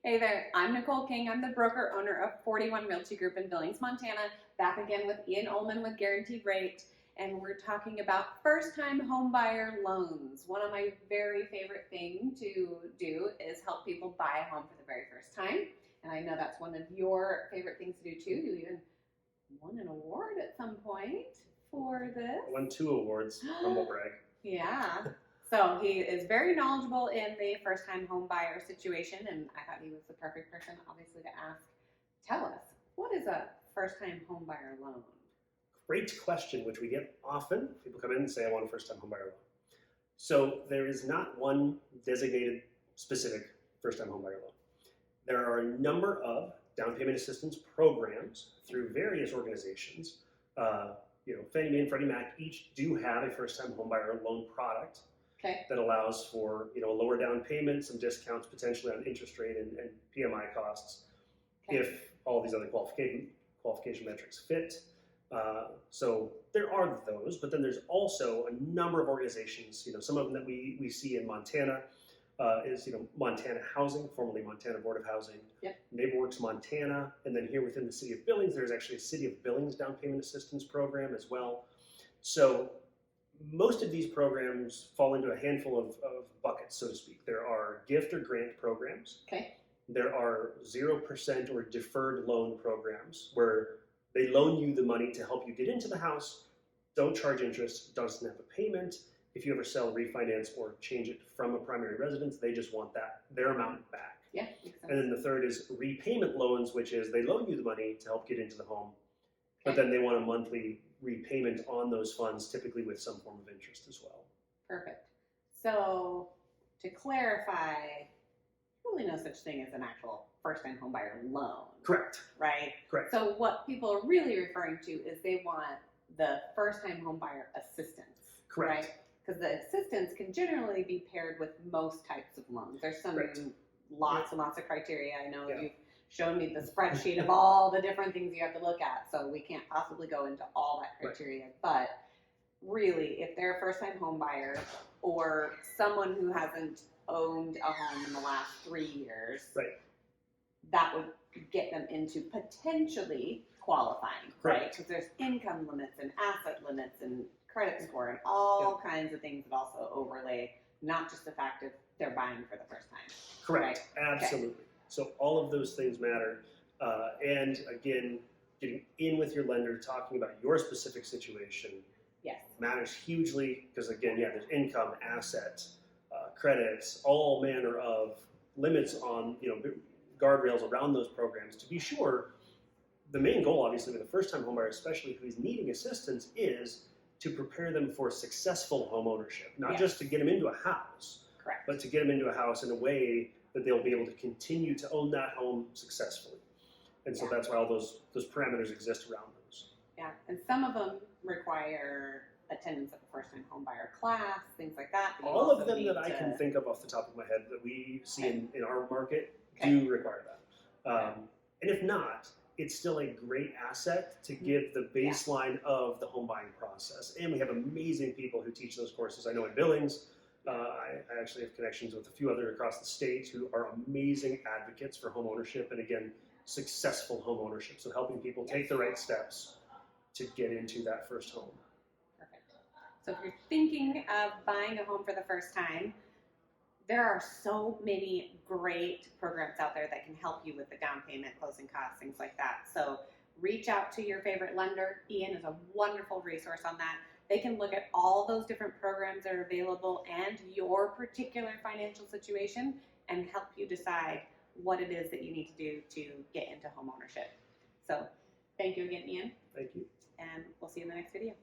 Hey there, I'm Nicole King. I'm the broker owner of 41 Realty Group in Billings, Montana. Back again with Ian Ullman with Guaranteed Rate, and we're talking about first-time homebuyer loans. One of my very favorite things to do is help people buy a home for the very first time, and I know that's one of your favorite things to do too. You even won an award at some point for this. I won 2 awards, humble brag. Yeah. So he is very knowledgeable in the first-time home buyer situation, and I thought he was the perfect person, obviously, to ask. Tell us, what is a first-time home buyer loan? Great question, which we get often. People come in and say, I want a first-time home buyer loan. So there is not one designated specific first-time home buyer loan. There are a number of down payment assistance programs through various organizations. Fannie Mae and Freddie Mac each do have a first-time home buyer loan product. Okay. That allows for a lower down payment, some discounts potentially on interest rate and PMI costs, if all these other qualification metrics fit. So there are those, but then there's also a number of organizations. Some of them that we see in Montana is Montana Housing, formerly Montana Board of Housing, NeighborWorks Montana, and then here within the city of Billings, there's actually a City of Billings down payment assistance program as well. So most of these programs fall into a handful of buckets, so to speak. There are gift or grant programs. Okay. There are 0% or deferred loan programs where they loan you the money to help you get into the house, don't charge interest, doesn't have a payment. If you ever sell, refinance, or change it from a primary residence, they just want their amount back. Yeah, makes sense. And then the third is repayment loans, which is they loan you the money to help get into the home, but then they want a monthly repayment on those funds, typically with some form of interest as well. Perfect. So to clarify, really no such thing as an actual first-time homebuyer loan. Correct. Right? Correct. So what people are really referring to is they want the first-time homebuyer assistance. Correct. Right? Because the assistance can generally be paired with most types of loans. There's some lots and lots of criteria. I know you've shown me the spreadsheet of all the different things you have to look at, so we can't possibly go into all that criteria. But really, if they're a first-time home buyer or someone who hasn't owned a home in the last 3 years, that would get them into potentially qualifying, right? Because there's income limits and asset limits and credit score and all kinds of things that also overlay, not just the fact that they're buying for the first time. Correct. Absolutely. So all of those things matter. And again, getting in with your lender, talking about your specific situation matters hugely because again, there's income, assets, credits, all manner of limits on, guardrails around those programs to be sure. The main goal, obviously, with a first-time homebuyer, especially who's needing assistance, is to prepare them for successful home ownership, not just to get them into a house, but to get them into a house in a way that they'll be able to continue to own that home successfully. And so that's why all those parameters exist around those. Yeah, and some of them require attendance at the first-time homebuyer class, things like that. All of them that I can think of off the top of my head that we see in our market do require that. And if not, it's still a great asset to give the baseline of the home buying process. And we have amazing people who teach those courses. I know in Billings, I actually have connections with a few other across the state who are amazing advocates for home ownership and again, successful home ownership. So helping people take the right steps to get into that first home. Perfect. So if you're thinking of buying a home for the first time, there are so many great programs out there that can help you with the down payment, closing costs, things like that. So reach out to your favorite lender. Ian is a wonderful resource on that. They can look at all those different programs that are available and your particular financial situation and help you decide what it is that you need to do to get into home ownership. So thank you again, Ian. Thank you. And we'll see you in the next video.